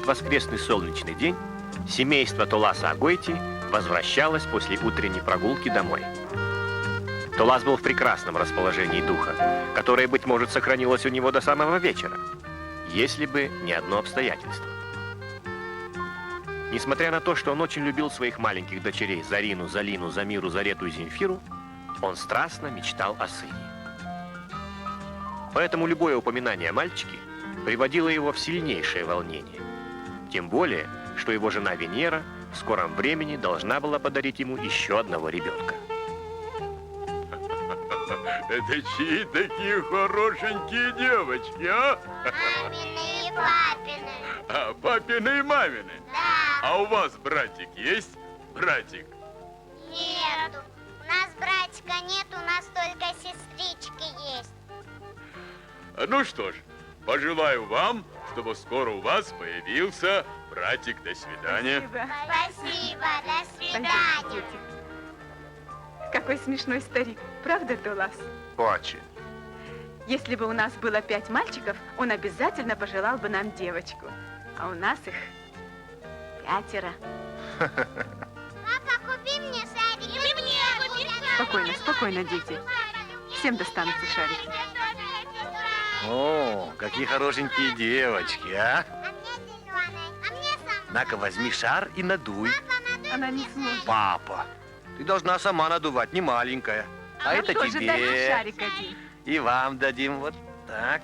воскресный солнечный день семейство Толаса Агойти возвращалось после утренней прогулки домой. Толас был в прекрасном расположении духа, которое, быть может, сохранилось у него до самого вечера, если бы не одно обстоятельство. Несмотря на то, что он очень любил своих маленьких дочерей Зарину, Залину, Замиру, Зарету и Земфиру, он страстно мечтал о сыне. Поэтому любое упоминание о мальчике приводило его в сильнейшее волнение. Тем более, что его жена Венера в скором времени должна была подарить ему еще одного ребенка. Это чьи такие хорошенькие девочки, а? Мамины и папины. А, папины и мамины? Да. А у вас братик есть? Братик? Нету. У нас братика нет, у нас только сестрички есть. Ну что ж, пожелаю вам, чтобы скоро у вас появился братик. До свидания. Спасибо, до свидания. Какой смешной старик, правда, Толас? Очень. Если бы у нас было 5 мальчиков, он обязательно пожелал бы нам девочку. А у нас их 5. Папа, купи мне шарики. И мне купи. Спокойно, спокойно, дети. Всем достанутся шарики. О, какие хорошенькие девочки, а? А мне зеленый. А мне сам. На-ка, возьми шар и надуй. Она не сможет. Папа, ты должна сама надувать, не маленькая. А Нам это тоже дадут тебе. шарик один. И вам дадим вот так.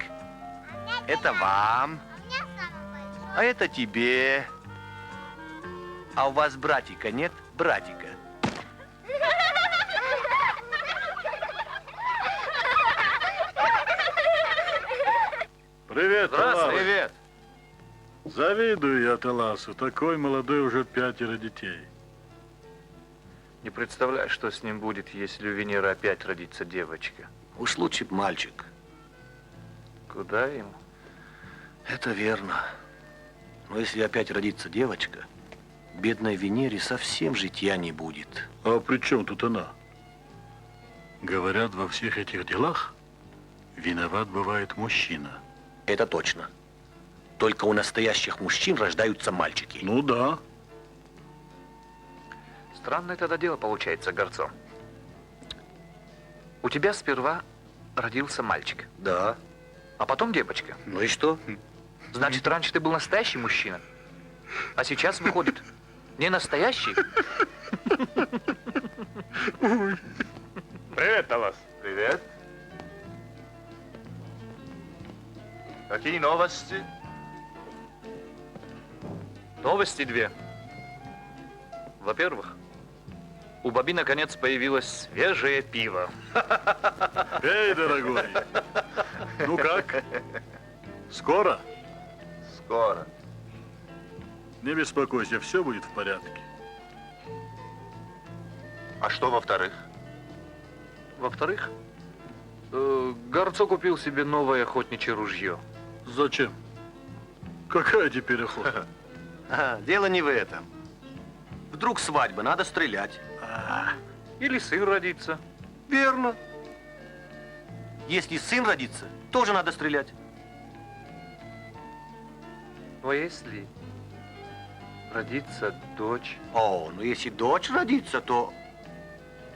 Это вам. А мне самый большой. А это тебе. А у вас братика нет? Братика. Привет, Талас. Привет. Завидую я Таласу. Такой молодой уже 5 детей. Не представляю, что с ним будет, если у Венеры опять родится девочка. Уж лучше б мальчик. Куда ему? Это верно. Но если опять родится девочка, бедной Венере совсем житья не будет. А при чем тут она? Говорят, во всех этих делах виноват бывает мужчина. Это точно. Только у настоящих мужчин рождаются мальчики. Ну да. Странное тогда дело получается, Горцо. У тебя сперва родился мальчик, Да. а потом девочка. Ну и что? Значит, раньше ты был настоящий мужчина, а сейчас, выходит, не настоящий? Привет, Талас. Привет. Какие новости? Новости 2. Во-первых, у Баби наконец появилось свежее пиво. Эй, дорогой. Ну как? Скоро? Скоро. Не беспокойся, все будет в порядке. А что во-вторых? Во-вторых, Горцо купил себе новое охотничье ружье. Зачем? Какая теперь охота? Дело не в этом. Вдруг свадьба, надо стрелять. Или сын родится. Верно. Если сын родится, тоже надо стрелять. Но если родится дочь... О, ну если дочь родится, то...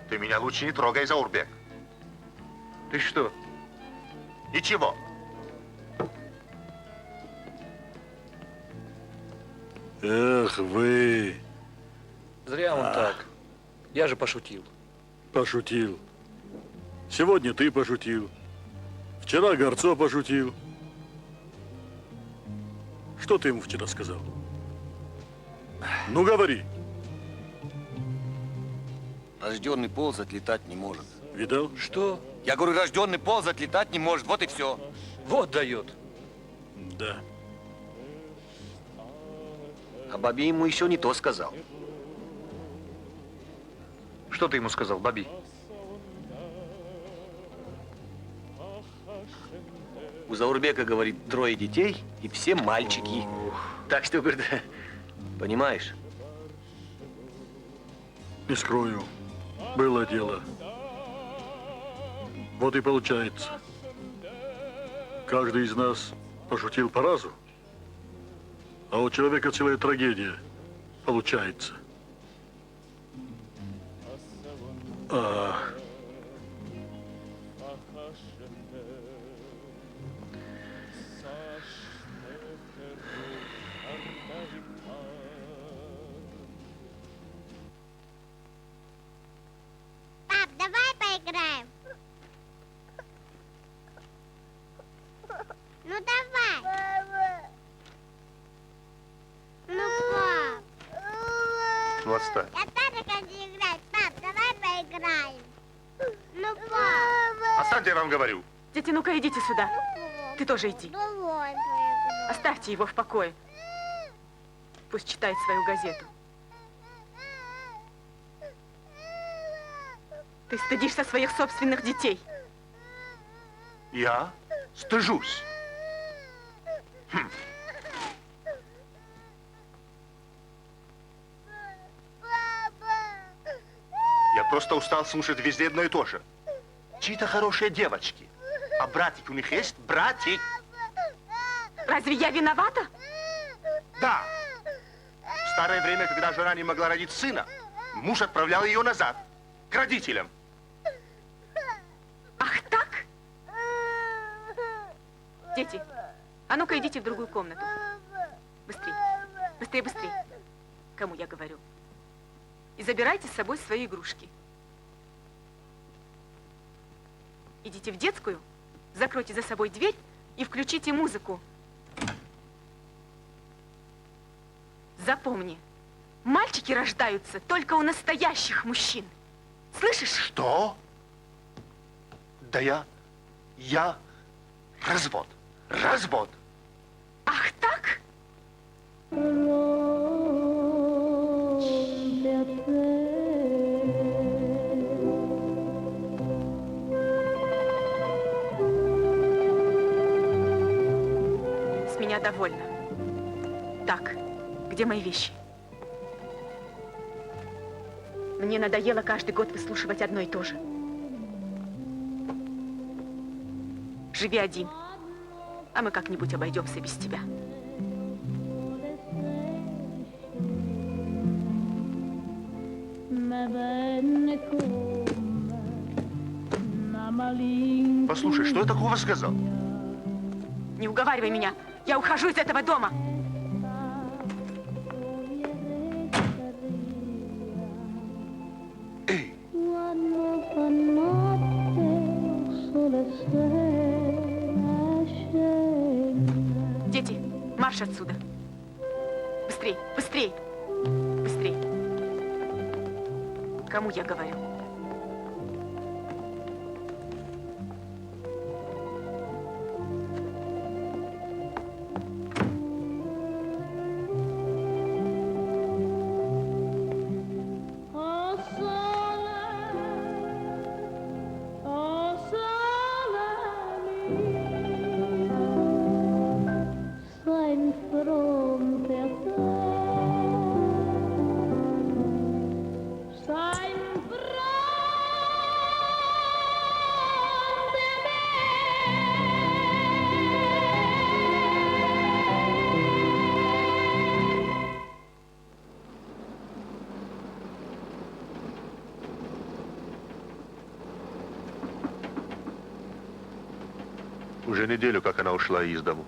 Ты меня лучше не трогай, Заурбек. Ты что? Ничего. Эх вы, Зря он так. Я же пошутил. пошутил. Сегодня ты пошутил. Вчера Горцо пошутил. Что ты ему вчера сказал? Ну, говори. Рожденный ползать, летать не может. Видал? Что? Я говорю, рожденный ползать, летать не может. Вот и все. Вот дает. Да. А Бабе ему еще не то сказал. Что ты ему сказал, Баби? У Заурбека, говорит, 3 детей и все мальчики. Так что, говорит, понимаешь? Не скрою. Было дело. Вот и получается. Каждый из нас пошутил по разу. А у человека целая трагедия получается. Пап, давай поиграем. Ну давай. Ну, пап. Ну, отстань. Я тоже хочу играть. Пап, давай поиграем. Ну, пап. Отстаньте, я вам говорю. Дети, ну-ка идите сюда. Ты тоже иди. Давай поиграем. Оставьте его в покое. Пусть читает свою газету. Ты стыдишься своих собственных детей. Я стыжусь. Я просто устал слушать везде одно и то же. Чьи-то хорошие девочки. А братик у них есть? Братик? Разве я виновата? Да. В старое время, когда жена не могла родить сына, муж отправлял ее назад, к родителям. Ах так? Дети, а ну-ка идите в другую комнату. Быстрей, быстрее, быстрее. Кому я говорю? И забирайте с собой свои игрушки. Идите в детскую, закройте за собой дверь и включите музыку. Запомни, мальчики рождаются только у настоящих мужчин. Слышишь? Что? Да я развод. Развод. Ах так? С меня довольно. Так, где мои вещи? Мне надоело каждый год выслушивать одно и то же. Живи один, а мы как-нибудь обойдемся без тебя. Послушай, что я такого сказал? Не уговаривай меня, я ухожу из этого дома. Эй, Дети, марш отсюда. Быстрей, быстрей, быстрей. Кому я говорю? уже неделю, как она ушла из дому.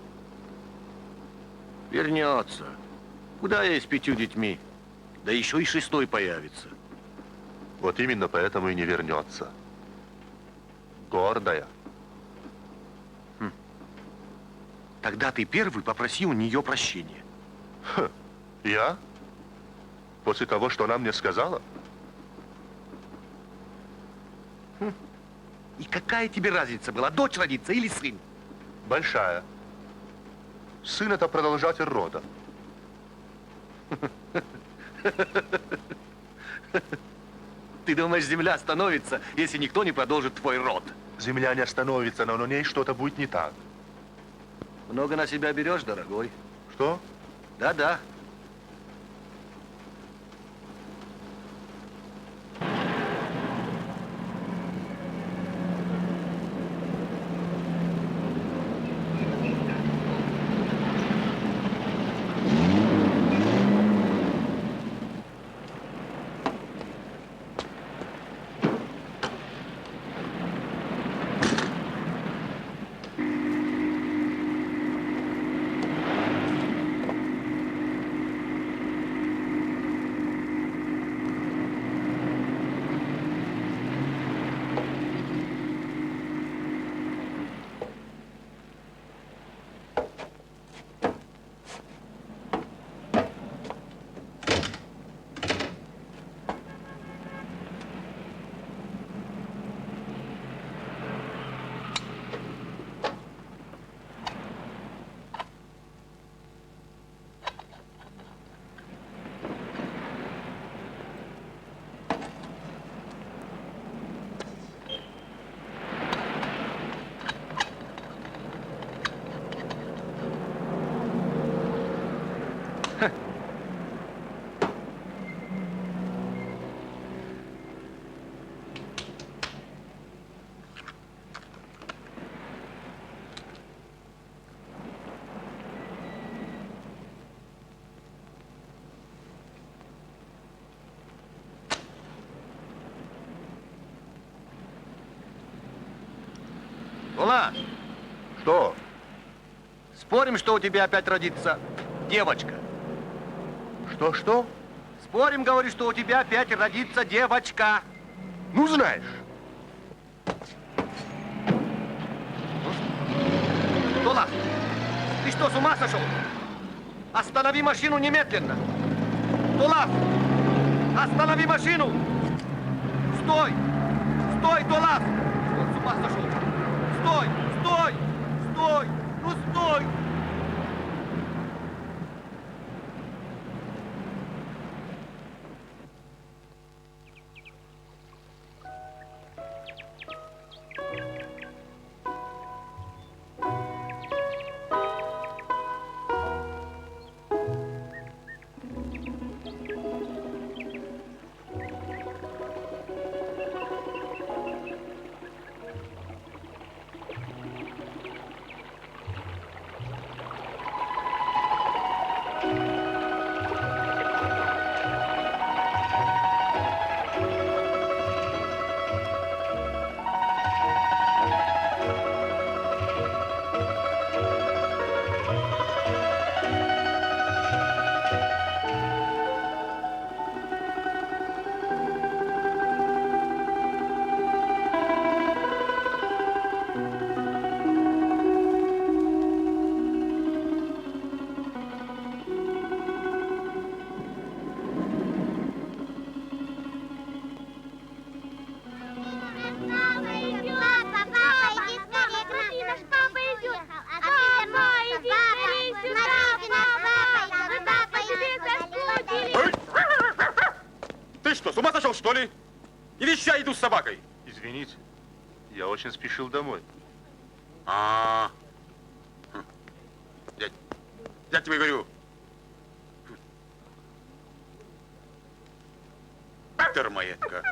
Вернется. Куда я с 5 детьми? Да еще и 6-й появится. Вот именно поэтому и не вернется. Гордая. Тогда ты первый попроси у нее прощения. Я? После того, что она мне сказала? И какая тебе разница была, дочь родится или сын? Большая. Сын — это продолжатель рода. Ты думаешь, земля остановится, если никто не продолжит твой род? Земля не остановится, но на ней что-то будет не так. Много на себя берешь, дорогой. Что? Да-да. Тулас, Что? спорим, что у тебя опять родится девочка? Что? Спорим, говорю, что у тебя опять родится девочка. Ну, знаешь. Тулас, ты что, с ума сошел? Останови машину немедленно. Тулас, останови машину. Стой! Стой, Тулас! Он с ума сошел. Стой! Стой! Стой! Ну, стой! Ты что, с ума сошел, что ли? Или сейчас иду с собакой? Извините, я очень спешил домой. А, я тебе говорю. Термоедка.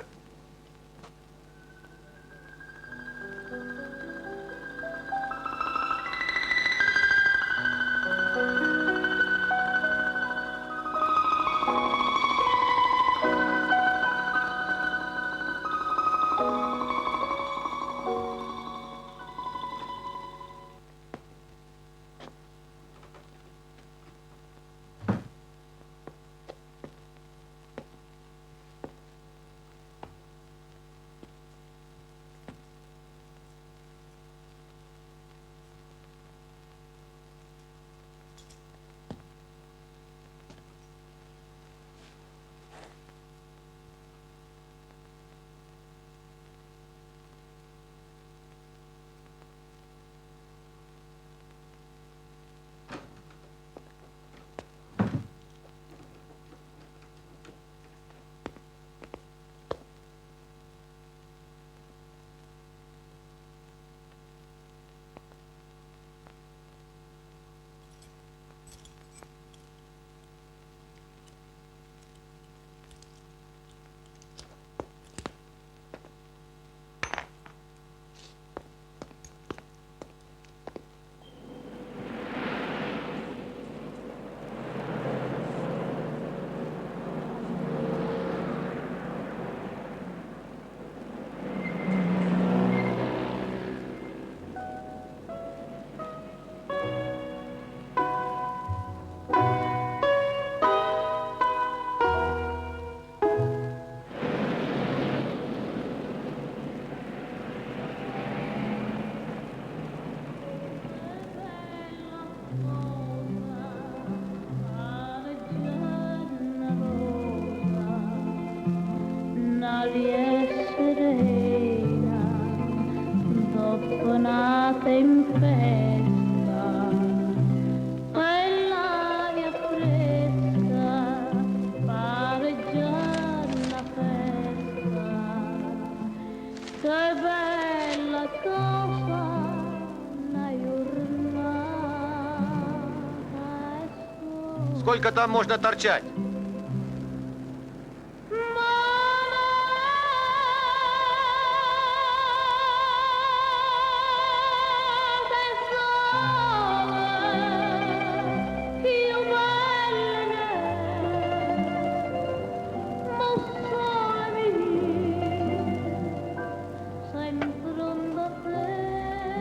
Сколько там можно торчать?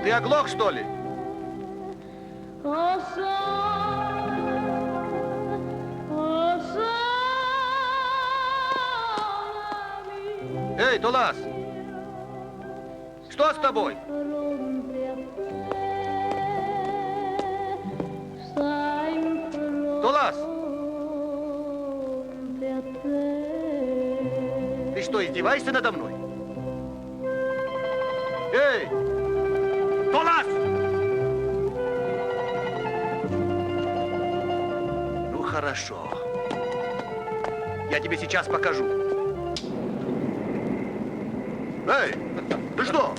Ты оглох, что ли? Эй, Тулас! Что с тобой? Тулас! Ты что, издеваешься надо мной? Эй! Тулас! Ну, хорошо. Я тебе сейчас покажу. Эй, ты что?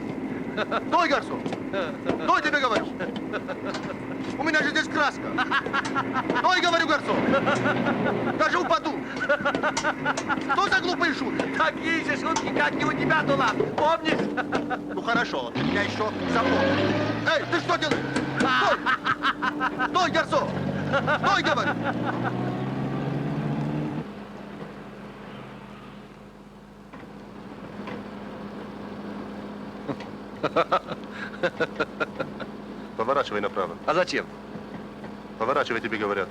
Стой, гарсон! Стой, тебе говорю! У меня же здесь краска! Стой, говорю, гарсон! Даже упаду! Что за глупые шутки? Такие же шутки, как и у тебя, Тулас. Помнишь? Ну хорошо, я еще запомню. Эй, ты что делаешь? Стой! Стой, гарсон! Стой, говорю! Поворачивай направо. А зачем? Поворачивай, тебе говорят.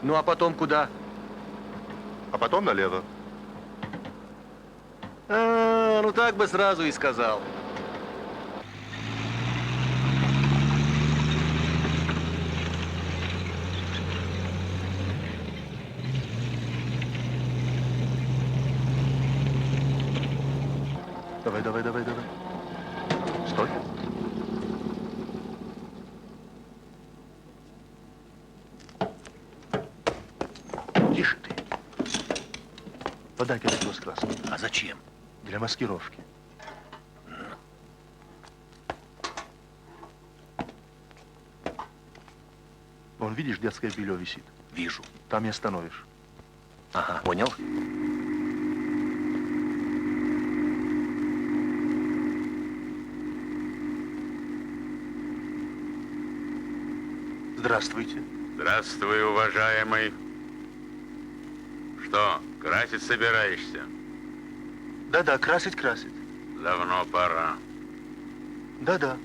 Ну а потом куда? А потом налево. А, ну так бы сразу и сказал. Давай, давай, давай, давай. Стой. Тише ты. Подай-ка ведро с краской. А зачем? Для маскировки. Вон, видишь, детское белье висит. Вижу. Там и остановишь. Ага, понял. Здравствуйте. Здравствуй, уважаемый. Что, красить собираешься? Да-да, красить. Давно пора. Да-да.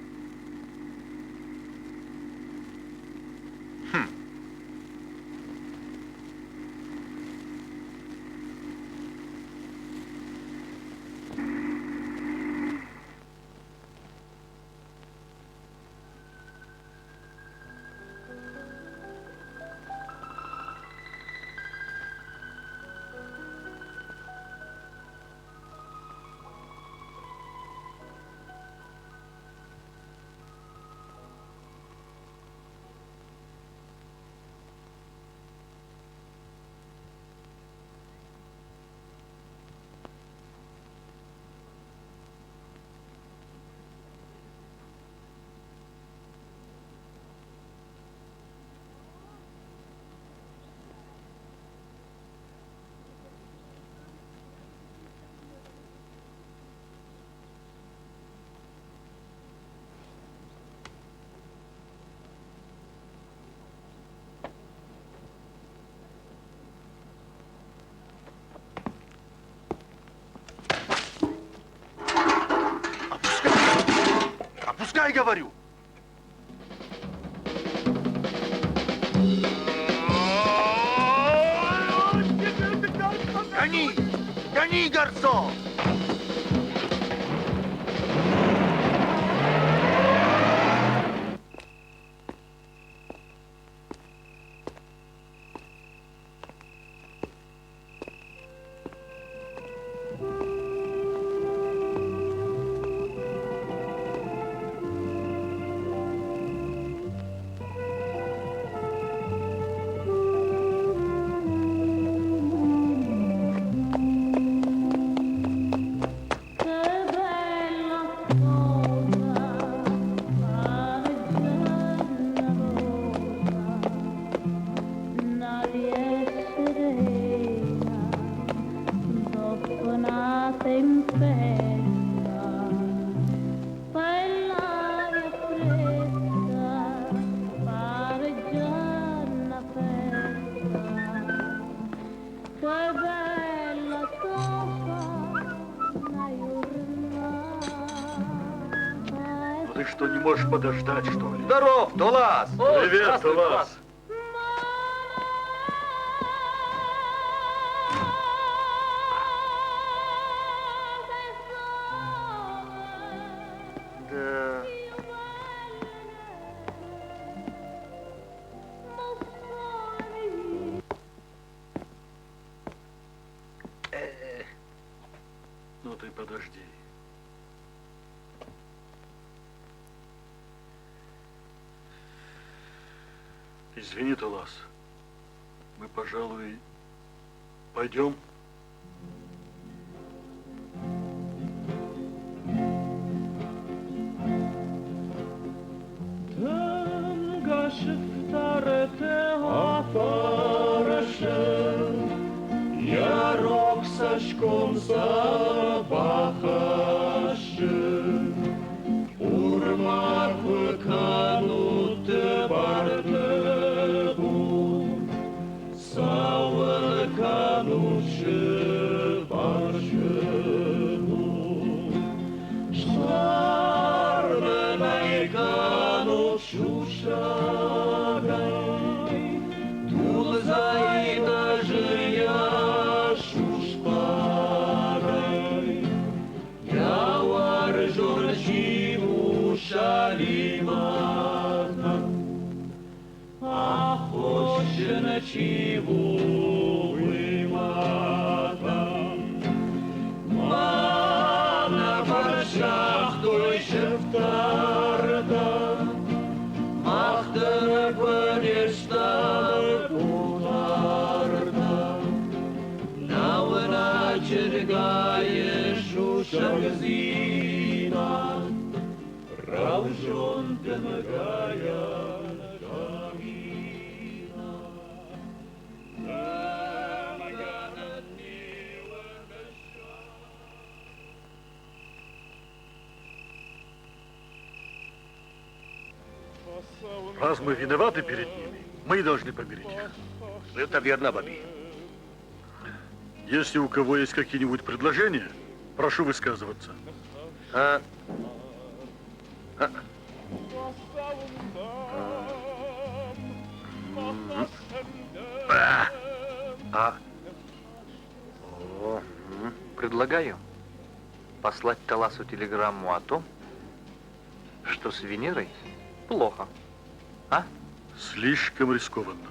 Опускай, говорю. Гони! Гони, гарсон! ты что, не можешь подождать, что ли? Здоров, Толас! Привет, Толас! Да. Ну ты подожди. Извини, Толас. Мы, пожалуй, пойдем. Раз мы виноваты перед ними, мы и должны помирить их. Это верно, Баби. Если у кого есть какие-нибудь предложения, прошу высказываться. Предлагаю послать Толасу телеграмму о том, что с Венерой плохо. А? Слишком рискованно.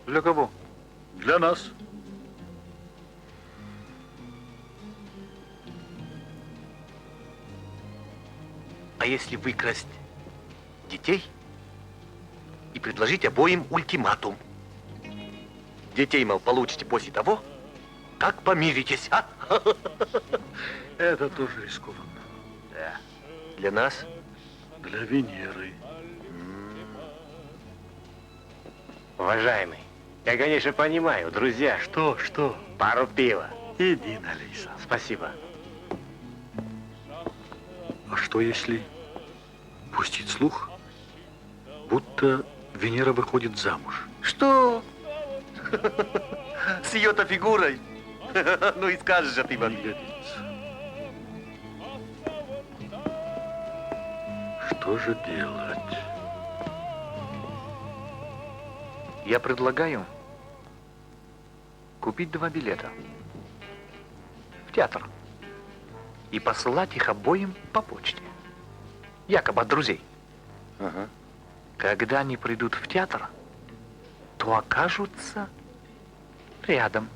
Для кого? Для нас. А если выкрасть детей и предложить обоим ультиматум? Детей, мол, получите после того, как помиритесь, а? Это тоже рискованно. Да. Для нас? Для Венеры. Уважаемый, я, конечно, понимаю, друзья. Что? Пару пива. Иди налейся. Спасибо. А что если пустить слух, будто Венера выходит замуж? Что? С ее-то фигурой? Ну и скажешь же ты, Не Баби. годится. Что же делать? Я предлагаю купить 2 билета в театр и посылать их обоим по почте. Якобы от друзей. Ага. Когда они придут в театр, то окажутся рядом,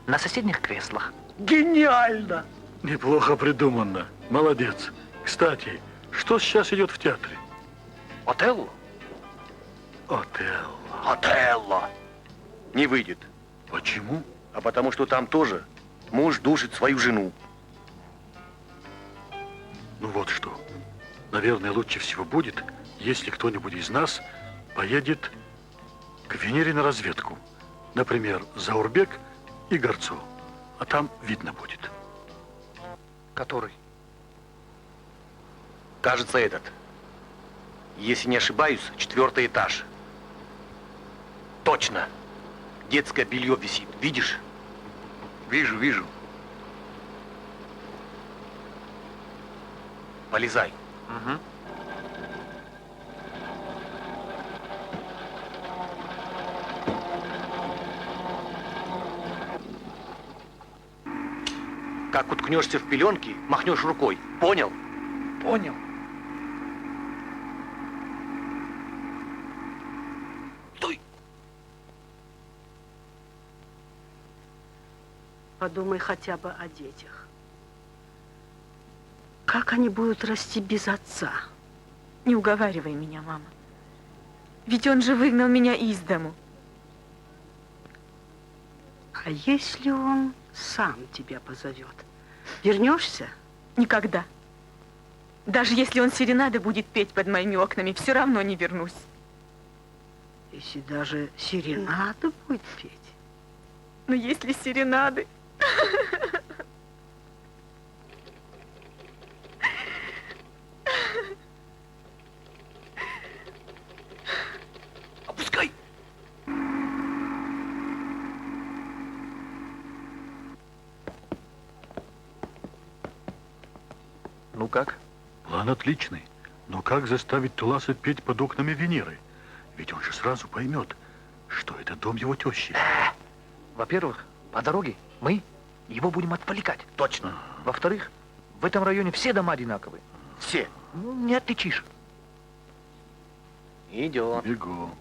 на соседних креслах. Гениально! Неплохо придумано. Молодец. Кстати, что сейчас идет в театре? Отелло? Отелло. Отелло! Не выйдет. Почему? А потому что там тоже муж душит свою жену. Ну вот что. Наверное, лучше всего будет, если кто-нибудь из нас поедет к Венере на разведку. Например, Заурбек и Горцо. А там видно будет. Который? Кажется, этот. Если не ошибаюсь, 4-й этаж. Точно. Детское белье висит. Видишь? Вижу. Полезай. Угу. как уткнешься в пеленки, махнешь рукой. Понял? Понял. Стой! Подумай хотя бы о детях. Как они будут расти без отца? Не уговаривай меня, мама. Ведь он же выгнал меня из дому. А если он сам тебя позовет? Вернешься? Никогда. Даже если он серенады будет петь под моими окнами, все равно не вернусь. Если даже серенады будет петь? Но если серенады... Опускай! Ну как? План отличный. Но как заставить Туласа петь под окнами Венеры? Ведь он же сразу поймет, что это дом его тещи. Во-первых, по дороге мы его будем отвлекать. Точно. Во-вторых, в этом районе все дома одинаковые. Все. Ну, не отличишь. Идем. Бегу.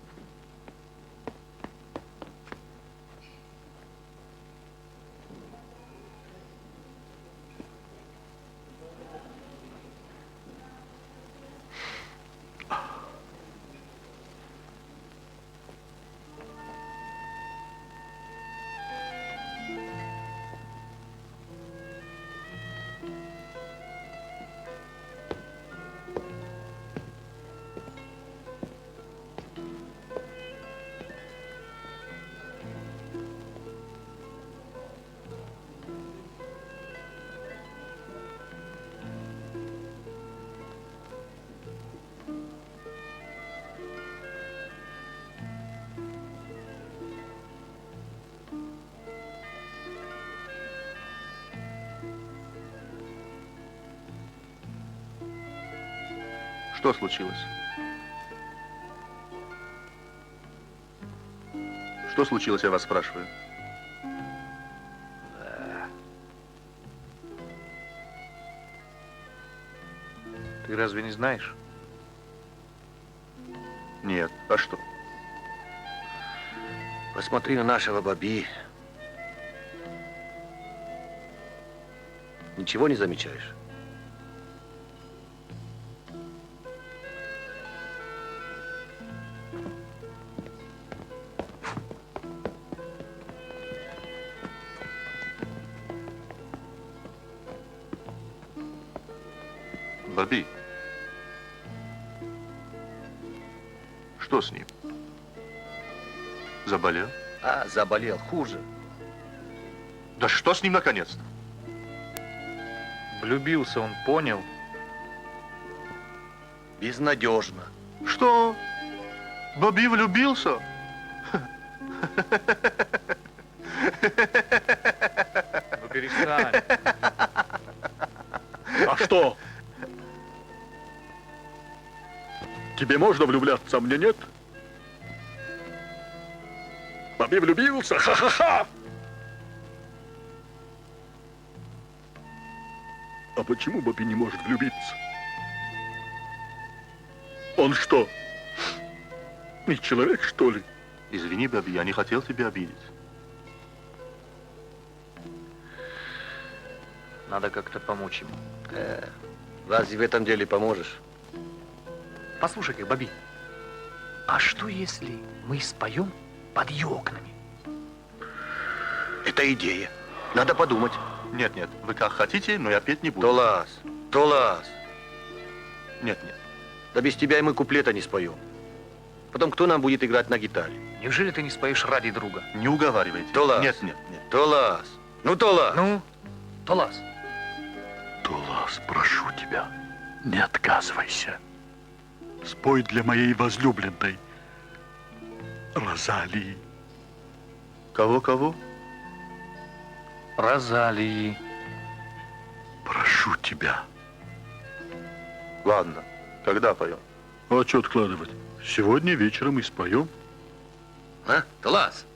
Что случилось? Что случилось, я вас спрашиваю? Ты разве не знаешь? Нет. А что? Посмотри на нашего Баби. Ничего не замечаешь? Баби. Что с ним? Заболел? А, заболел. Хуже. Да что с ним наконец-то? Влюбился он, понял? Безнадежно. Что? Баби влюбился? Ну перестань. А что? Тебе можно влюбляться, а мне нет? Баби влюбился? Ха-ха-ха! А почему Баби не может влюбиться? Он что, не человек, что ли? Извини, Баби, я не хотел тебя обидеть. Надо как-то помочь ему. Разве в этом деле поможешь? Послушай-ка, Баби, а что если мы споем под ее окнами? Это идея. Надо подумать. Нет, нет, вы как хотите, но я петь не буду. Тулас, Тулас. Нет, нет. Да без тебя и мы куплета не споем. Потом кто нам будет играть на гитаре? Неужели ты не споешь ради друга? Не уговаривайте. Тулас. Нет, нет, нет. Тулас. Ну, Тулас. Ну, Тулас. Тулас, прошу тебя, не отказывайся. Спой для моей возлюбленной Розалии. Кого-кого? Розалии. Прошу тебя. Ладно. Когда поем? А что откладывать? Сегодня вечером и споем. А, Тулас?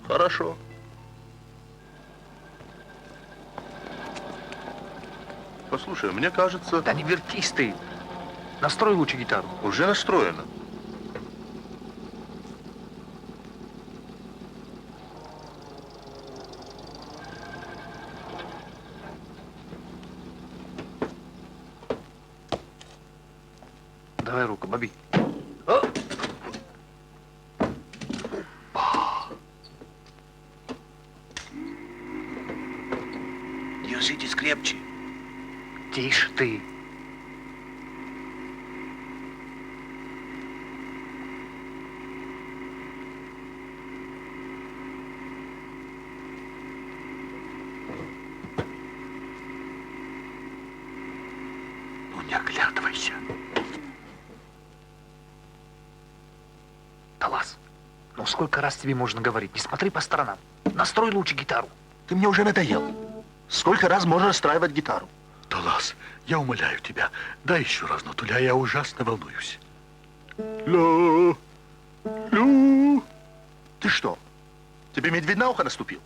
Хорошо. Послушай, мне кажется, Да не вертись ты. Настрой лучше гитару. уже настроено. Давай руку, Баби. Держитесь крепче. Тише ты. Ну не оглядывайся. Талас, ну сколько раз тебе можно говорить? Не смотри по сторонам. Настрой лучше гитару. Ты мне уже надоел. Сколько раз можно настраивать гитару? Талас, я умоляю тебя, дай еще раз ноту ля, я ужасно волнуюсь. Ля, лю. Ты что? Тебе медведь на ухо наступил?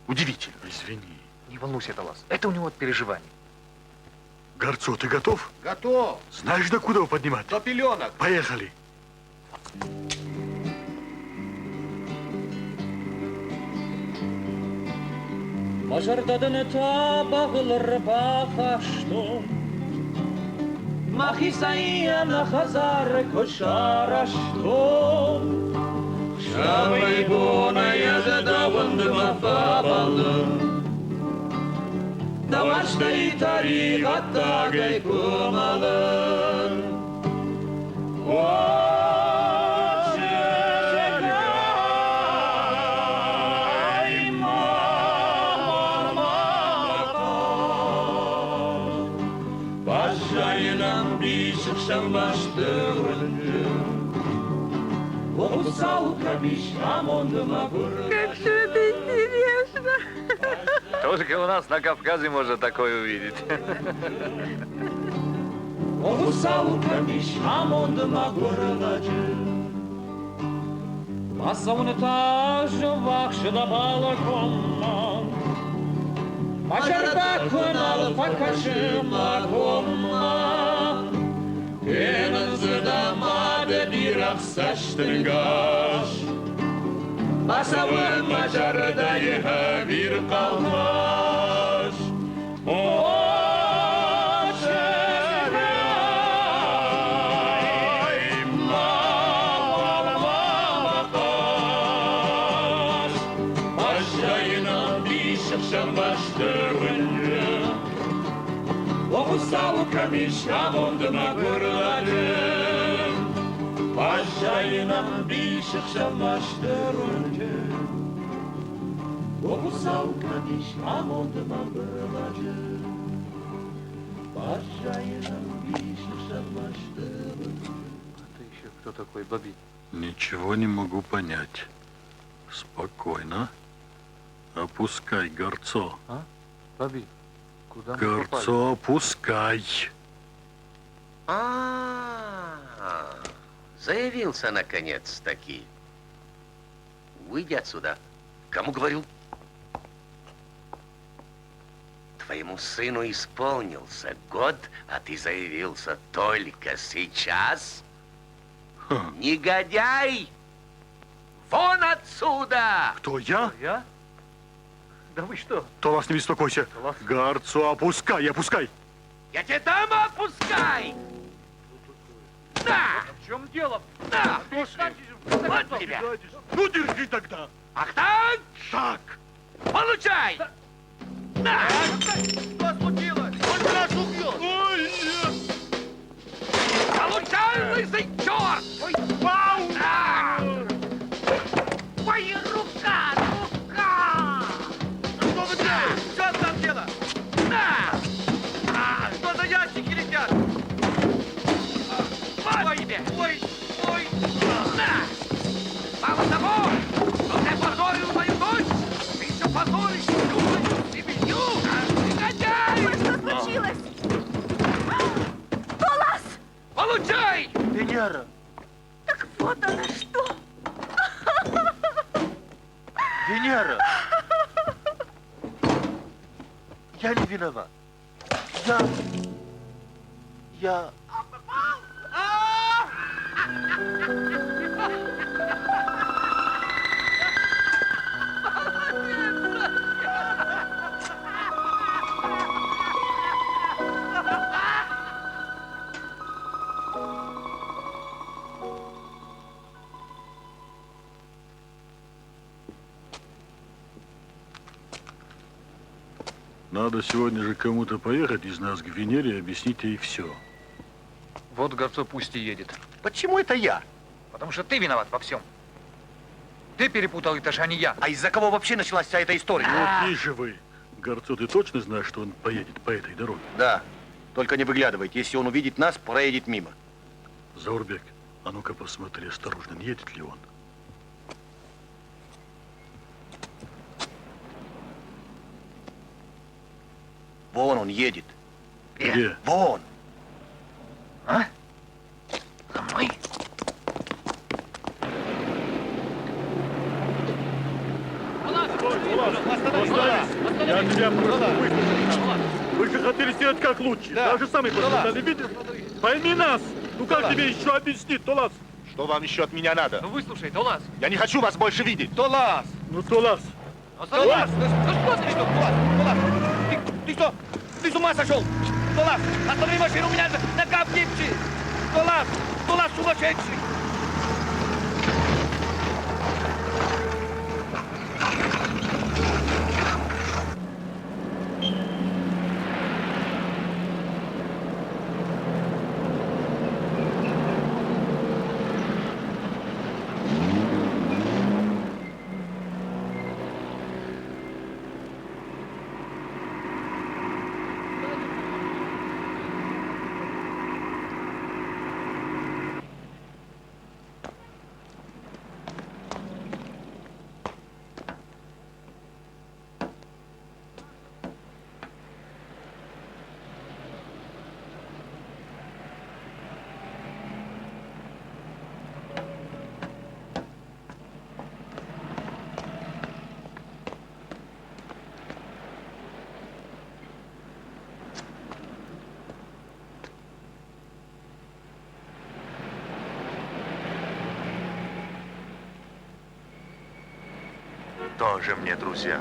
Удивительно. Извини. Не волнуйся, Талас. Это у него от переживаний. Горцо, ты готов? Готов. Знаешь, до куда его поднимать? До пеленок. Поехали. Бажардадан та бағылыр бақашто Махисайяна хазар кошарашто Шабай бона язадаванды мафабалы Дамаштай тарихатта гай кумалы Başlayılan bir çıkşan başlığınca Okusal kabiş amonduma burada Как же это интересно! Только у нас на Кавказе можно такое увидеть. Okusal kabiş amonduma burada Masavını taşı vakşıda balkonman Başarıda kınalı fakашıma komma Kenanzıda made bir aksaştırgaş Masavın başarıda yıha bir kalmaş O Okusal kamiş amonduma gurladım Başayına bir şıkşamaştırınca Okusal kamiş amonduma gurladım Başayına bir şıkşamaştırınca Это еще кто такой, Баби? Ничего не могу понять. Спокойно. Опускай, Горцо. Баби, куда мы попали? Горцо, опускай. Заявился наконец-таки. Выйди отсюда. Кому говорю? Твоему сыну исполнился год, а ты заявился только сейчас? Негодяй! Вон отсюда! Кто, я? Я? Да вы что? Талас, не беспокойся. Горцо, опускай, опускай. Я тебе дам, опускай! На! В чем дело? На! Вот тебя! Ну, держи тогда. Ах так! Так. Получай! На! Что случилось? Он же нас убьет. Ой, нет. Получай, лысый черт! Ой, Вау! на! Ой, рука! Рука! Что вы делаете? Что там дело? На! Что за ящики летят? Вот тебе! Ой, ой. На! Мало того, что ты позорил мою дочь, ты еще позоришь всю мою семью! Негодяй! Что случилось? Талас! Получай! Венера. Так вот оно что! Венера. Я не виноват. Я... Надо сегодня же кому-то поехать из нас к Венере и объяснить ей все. Вот Горцо пусть и едет. Почему это я? Потому что ты виноват во всем. Ты перепутал этаж, а не я. А из-за кого вообще началась вся эта история? Ну, тише вы. Горцо, ты точно знаешь, что он поедет по этой дороге? Да. Только не выглядывайте. Если он увидит нас, проедет мимо. Заурбек, а ну-ка посмотри осторожно, не едет ли он. Вон он едет. Где? Вон. А? За мной? Я тебя просто выслушал. Вы же хотели сделать как лучше. Даже сами посмотрели, видишь? Пойми нас. Ну как тебе еще объяснить, Толас? Что вам еще от меня надо? Ну выслушай, Толас. Я не хочу вас больше видеть. Толас! Ну, Толас. Толас! Ну что ты, Толас? Ты что? Ты с ума сошел? Толас, останови машину, у меня нога в гипсе! Толас! Толас сумасшедший! Тоже мне друзья.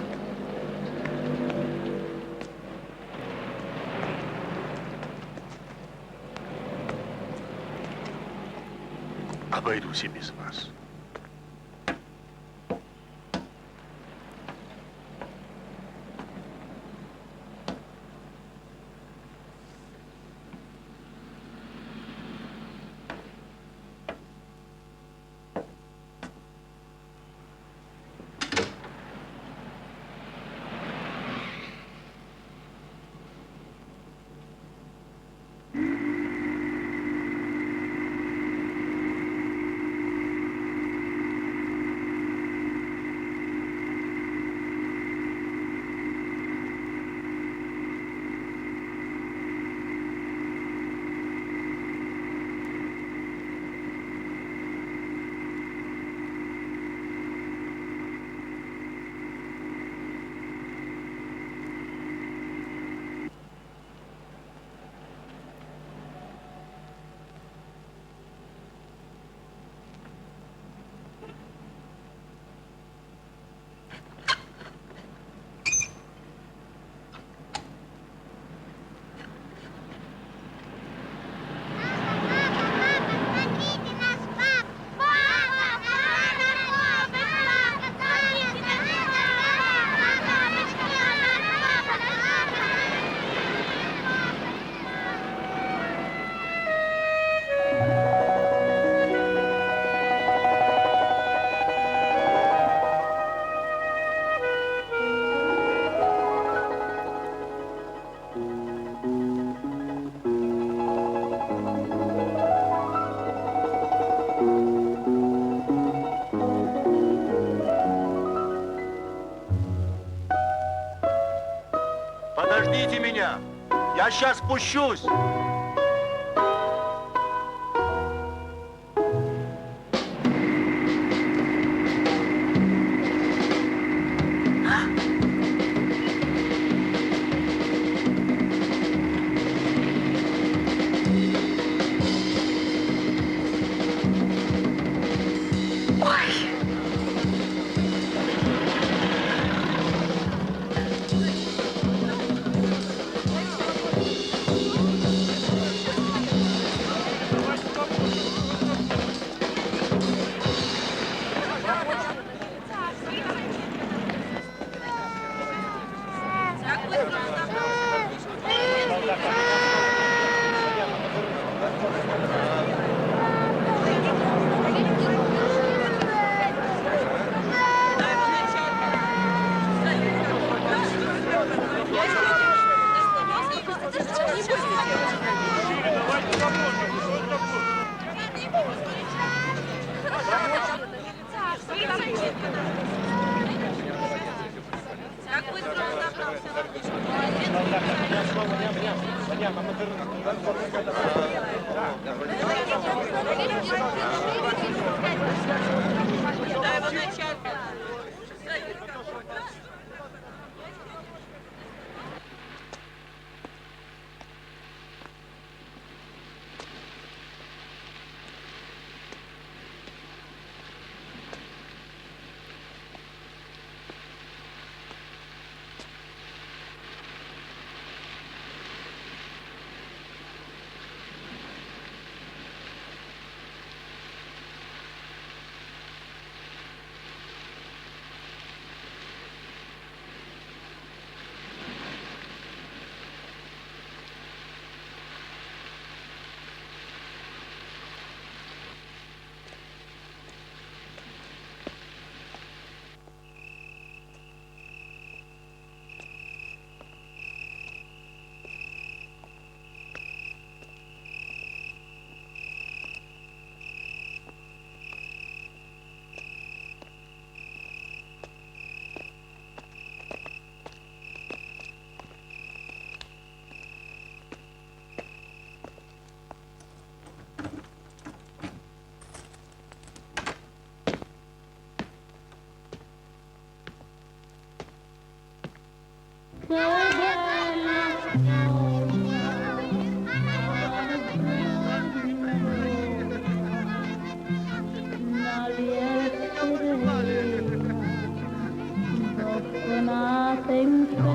Обойдусь и без вас. Подождите меня! Я сейчас спущусь! Как быстро он забрался Дай его начальник.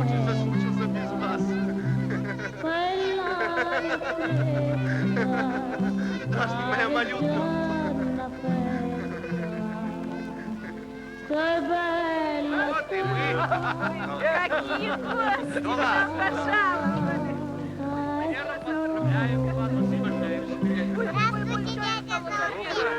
Очень соскучился без вас. Дашка, моя малютка. Вот и мы. Какие гости! Пожаловали! Здравствуйте, дядя Заурбек.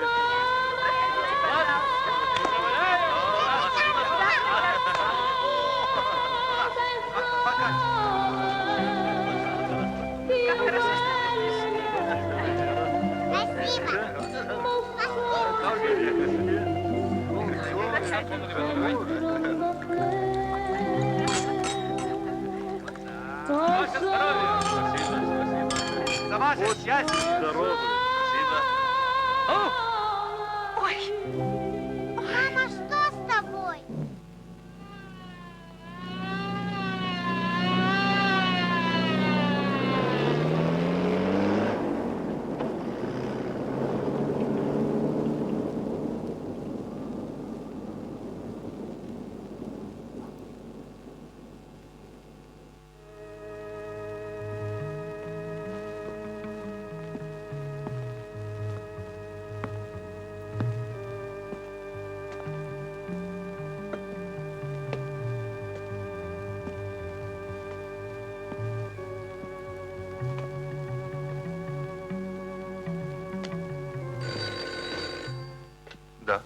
Как хорошо, что ты За ваше счастье. Здорово. Ой! Мама, что с тобой? Да.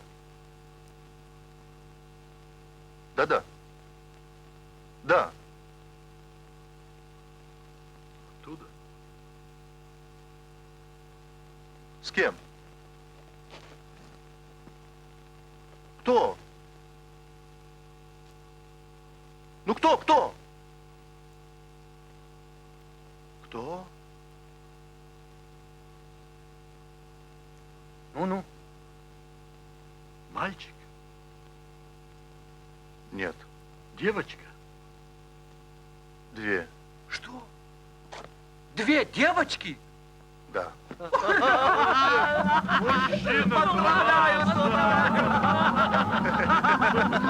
Да-да. Да. Оттуда? С кем? Кто? Ну кто? Кто? Кто? Ну-ну. Мальчик? Нет. Девочка? Две. Что? Две девочки? Да. Поздравляю, сударь!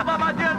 Молодец,